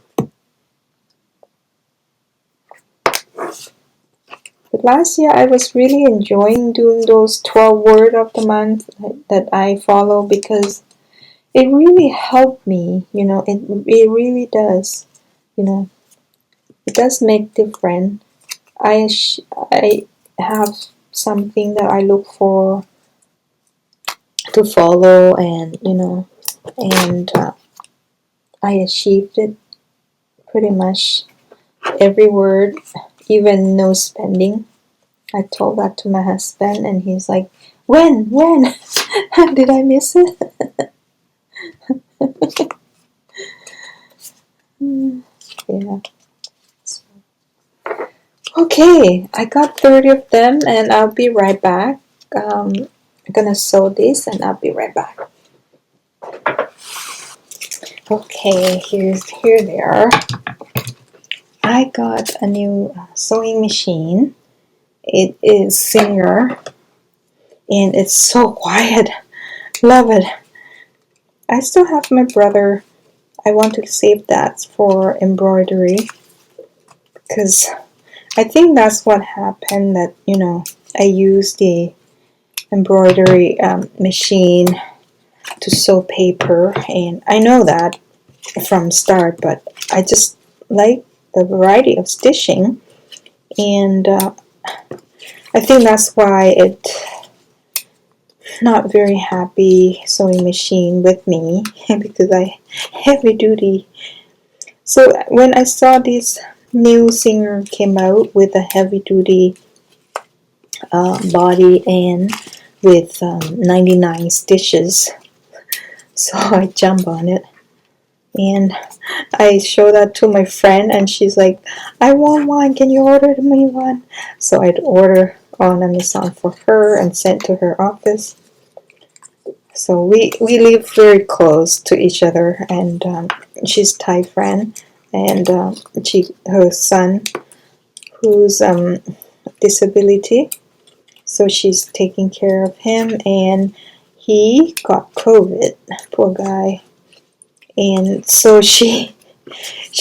Speaker 1: But last year I was really enjoying doing those 12 word of the month that I follow, because it really helped me, you know, it really does, you know, it does make difference. I have something that I look for to follow, and you know, and I achieved it pretty much every word, even no spending. I told that to my husband, and he's like, when did I miss it? Yeah. Okay, I got 30 of them, and I'll be right back. I'm gonna sew this and I'll be right back. Okay, here they are. I got a new sewing machine. It is Singer and it's so quiet. Love it. I still have my brother. I want to save that for embroidery because I think that's what happened, that I used the embroidery machine to sew paper, and I know that from start, but I just like the variety of stitching, and I think that's why it not very happy sewing machine with me because I heavy duty. So when I saw this new Singer came out with a heavy duty body and with 99 stitches, so I jump on it and I show that to my friend and she's like, I want one, can you order me one? So I'd order on Amazon for her and send to her office. So we live very close to each other, and she's Thai friend, and her son who's disability, so she's taking care of him, and he got COVID, poor guy, and so she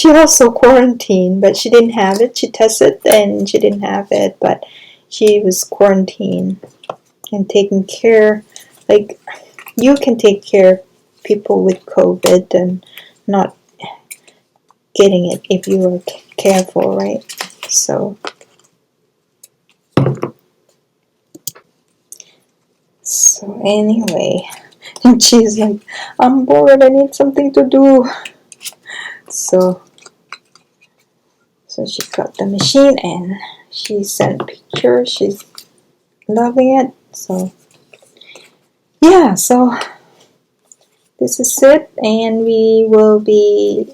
Speaker 1: also quarantined, but she didn't have it. She tested and she didn't have it, but she was quarantined and taking care. Like, you can take care of people with COVID and not getting it if you are careful, right? So anyway, and she's like, I'm bored, I need something to do. So she got the machine and she sent pictures. She's loving it. So yeah, so this is it, and we will be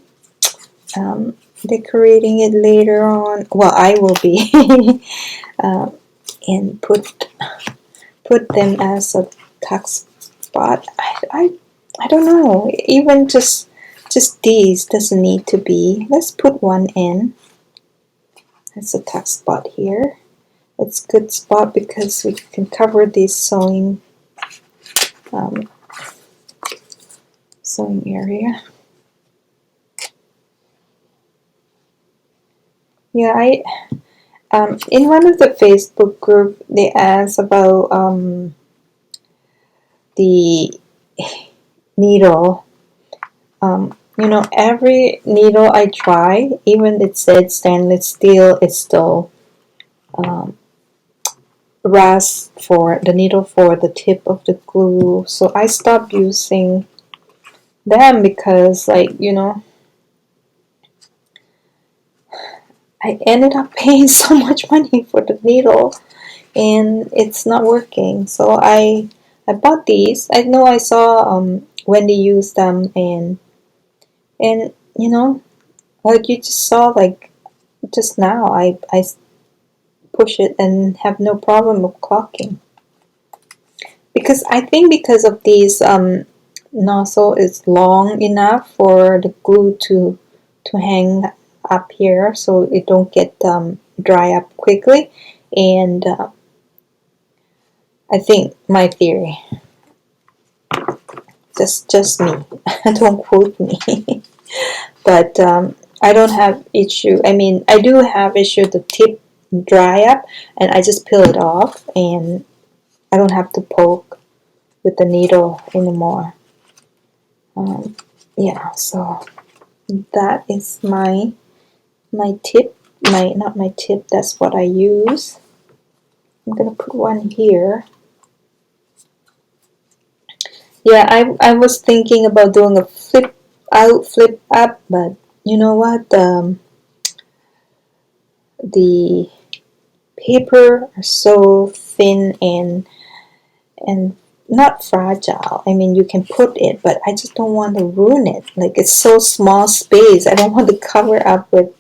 Speaker 1: decorating it later on. Well, I will be and put them as a tuck spot. I don't know. Even just these doesn't need to be. Let's put one in. That's a tuck spot here. It's a good spot because we can cover this sewing area. Yeah, I in one of the Facebook group they asked about the needle. Every needle I try, even it said stainless steel, it's still rust for the needle for the tip of the glue. So I stopped using them because, I ended up paying so much money for the needle and it's not working. So I bought these. I know I saw Wendy use them, and like you just saw, like just now, I push it and have no problem of clocking. Because I think because of these nozzle is long enough for the glue to hang up here, so it don't get dry up quickly. And I think my theory, just me, don't quote me. But I don't have issue. I mean, I do have issue the tip dry up, and I just peel it off, and I don't have to poke with the needle anymore. Yeah, so that is my tip. Not my tip. That's what I use. I'm gonna put one here. Yeah, I was thinking about doing a flip out, flip up, but you know what? The paper are so thin and not fragile. I mean, you can put it, but I just don't want to ruin it. Like, it's so small space. I don't want to cover up with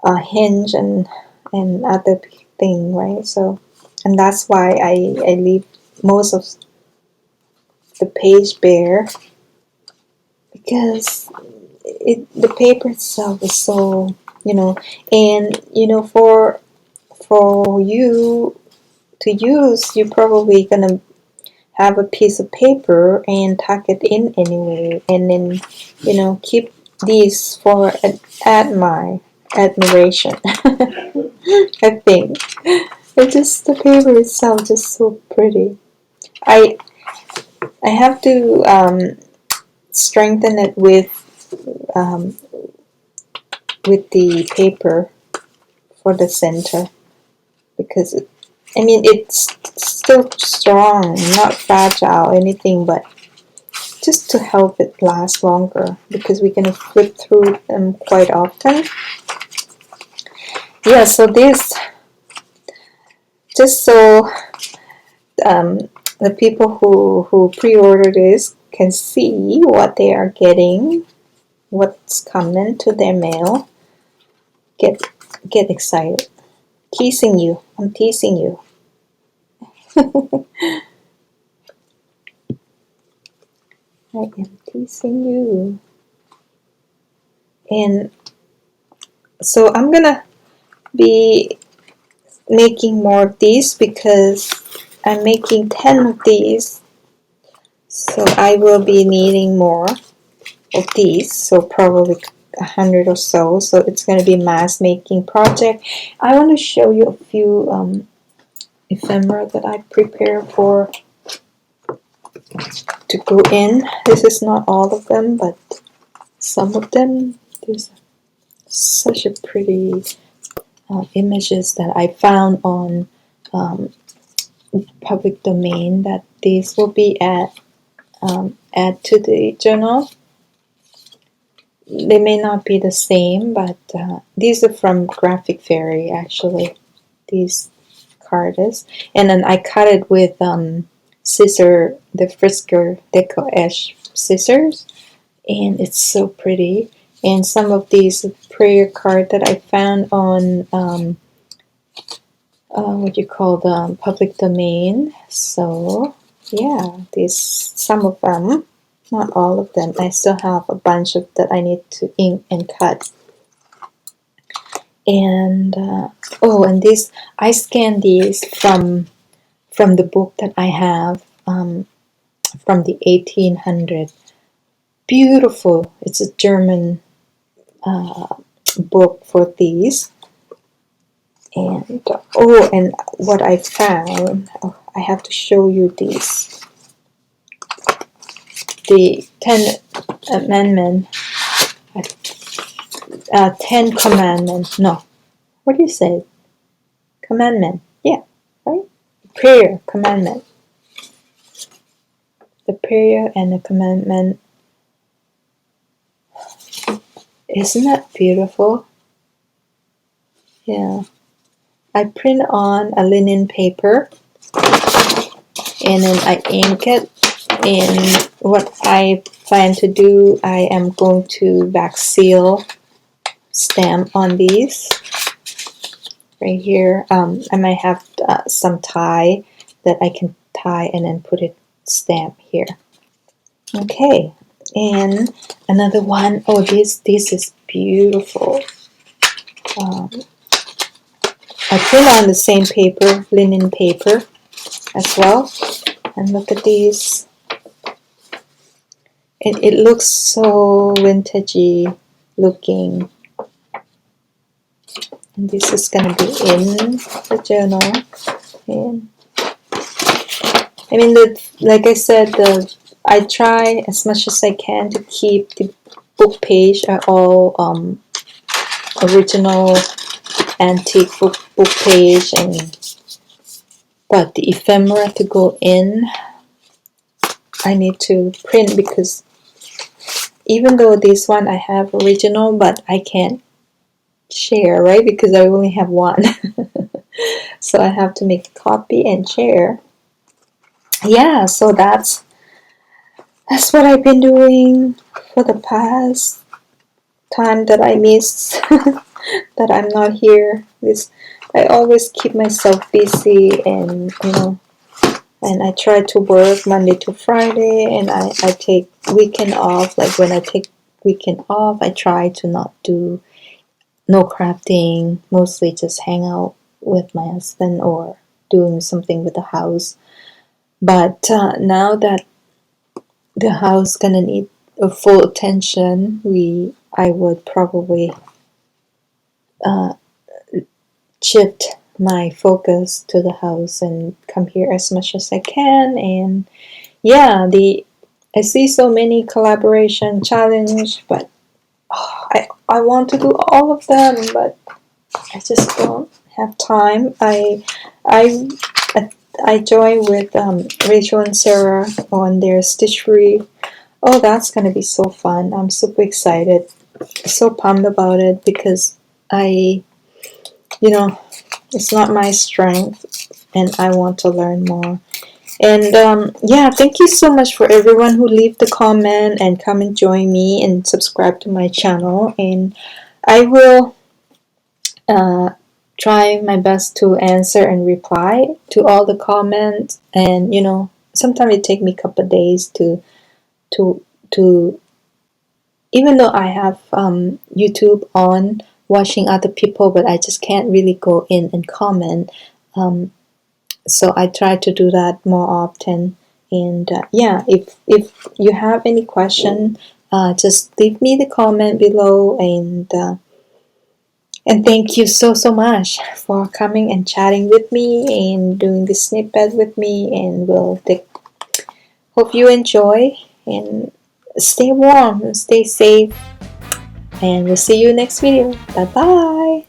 Speaker 1: a hinge and other thing, right? So and that's why I leave most of the page bare, because the paper itself is so, and for you to use, you're probably gonna have a piece of paper and tuck it in anyway, and then keep these for my admiration. I think it's just the paper itself just so pretty. I have to strengthen it um, with the paper for the center, because it's still strong, not fragile or anything, but just to help it last longer, because we're gonna flip through them quite often. Yeah, so this, just so the people who pre-order this can see what they are getting, what's coming to their mail, get excited. Teasing you. I'm teasing you. I am teasing you. And so I'm gonna be making more of these, because I'm making 10 of these, so I will be needing more of these, so probably 100 or so. So it's going to be mass making project. I want to show you a few ephemera that I prepare for to go in. This is not all of them, but some of them. There's such a pretty images that I found on public domain, that these will be add to the journal. They may not be the same, but these are from Graphic Fairy, actually, these cards. And then I cut it with scissor, the Frisker Deco Edge scissors, and it's so pretty. And some of these prayer card that I found on what you call the public domain. So yeah, these, some of them, not all of them. I still have a bunch of that I need to ink and cut. And and these, I scanned these from the book that I have from the 1800. Beautiful. It's a German book for these. And and what I found, I have to show you these. The 10 Amendment, 10 Commandments. No, what do you say? Commandment. Yeah, right? Prayer, commandment. The prayer and the commandment. Isn't that beautiful? Yeah. I print on a linen paper, and then I ink it. And what I plan to do, I am going to back seal stamp on these right here. I might have some tie that I can tie and then put it stamp here. Okay, and another one. Oh, this is beautiful. I print on the same paper, linen paper as well. And look at these. It looks so vintagey looking. And this is going to be in the journal. And like I said, I try as much as I can to keep the book page are all original antique book page, but the ephemera to go in, I need to print, because even though this one I have original, but I can't share, right? Because I only have one. So I have to make a copy and share. Yeah, so that's what I've been doing for the past time that I miss that I'm not here. I always keep myself busy, and and I try to work Monday to Friday, and I take weekend off. Like when I take weekend off, I try to not do no crafting, mostly just hang out with my husband or doing something with the house. But now that the house gonna need a full attention, I would probably uh, shift my focus to the house and come here as much as I can. And yeah, the I see so many collaboration challenge, but I want to do all of them, but I just don't have time. I I joined with Rachel and Sarah on their stitchery. Oh, that's gonna be so fun! I'm super excited, so pumped about it because I, you know, it's not my strength, and I want to learn more. And yeah, thank you so much for everyone who leave the comment and come and join me and subscribe to my channel. And I will uh, try my best to answer and reply to all the comments. And sometimes it take me a couple of days to to even though I have YouTube on watching other people, but I just can't really go in and comment. Um, so I try to do that more often. And yeah, if you have any question, just leave me the comment below. And thank you so much for coming and chatting with me and doing this snippet with me. And hope you enjoy, and stay warm and stay safe. And we'll see you next video. Bye bye.